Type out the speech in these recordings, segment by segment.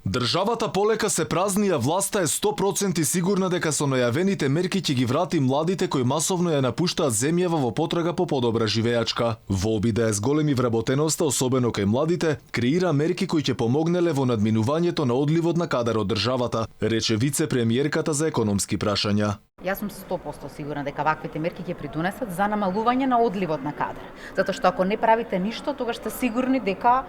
Државата полека се празни, а власта е 100% сигурна дека со најавените мерки ќе ги врати младите кои масовно ја напуштаат земјава во потрага по подобра живеачка. Во обид да ја зголеми вработеноста, особено кај младите, креира мерки кои ќе помогнеле во надминувањето на одливот на кадар од државата, рече вице-премиерката за економски прашања. Јас сум 100% сигурна дека ваквите мерки ќе придонесат за намалување на одливот на кадар. Затоа што ако не правите ништо, тогаш сте сигурни дека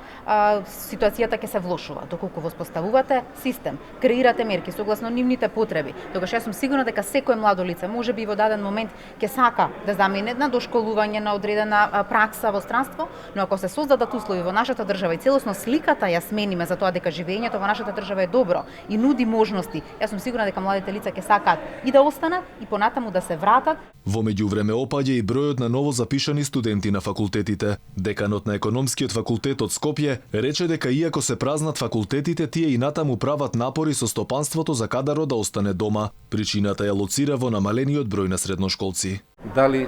ситуацијата ќе се влошува. Доколку воспоставувате систем, креирате мерки согласно нивните потреби, тогаш јас сум сигурна дека секое младо лице може би во даден момент ќе сака да замине на дошколување на одредена пракса во странство, но ако се создадат услови во нашата држава и целосно сликата ја смениме за тоа дека живеењето во нашата држава е добро и нуди можности, јас сум сигурна дека младите лица ќе сакаат и да останат и понатаму да се вратат. Во меѓувреме опаѓа и бројот на ново запишани студенти на факултетите. Деканот на економскиот факултет од Скопје рече дека иако се празнат факултетите, тие и натаму прават напори со стопанството за кадарот да остане дома. Причината ја лоцира во намалениот број на средношколци. Дали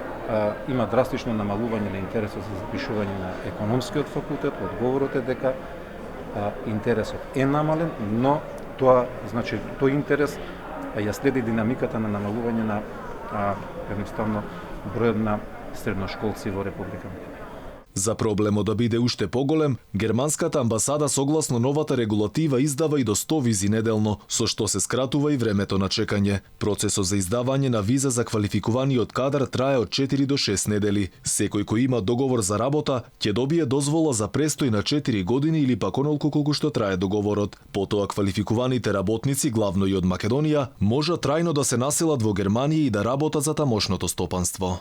има драстично намалување на интересот за запишување на економскиот факултет? Одговорот е дека интересот е намален, но тоа значи тој интерес ја следи динамиката на намалување на едноставно бројот на средношколци во Републиката. За проблемот да биде уште поголем, германската амбасада согласно новата регулатива издава и до 100 визи неделно, со што се скратува и времето на чекање. Процесот за издавање на виза за квалификуваниот кадар трае од 4 до 6 недели. Секој кој има договор за работа ќе добие дозвола за престој на 4 години или пак онолку колку што трае договорот. Потоа квалификуваните работници, главно и од Македонија, можат трајно да се населат во Германија и да работат за тамошното стопанство.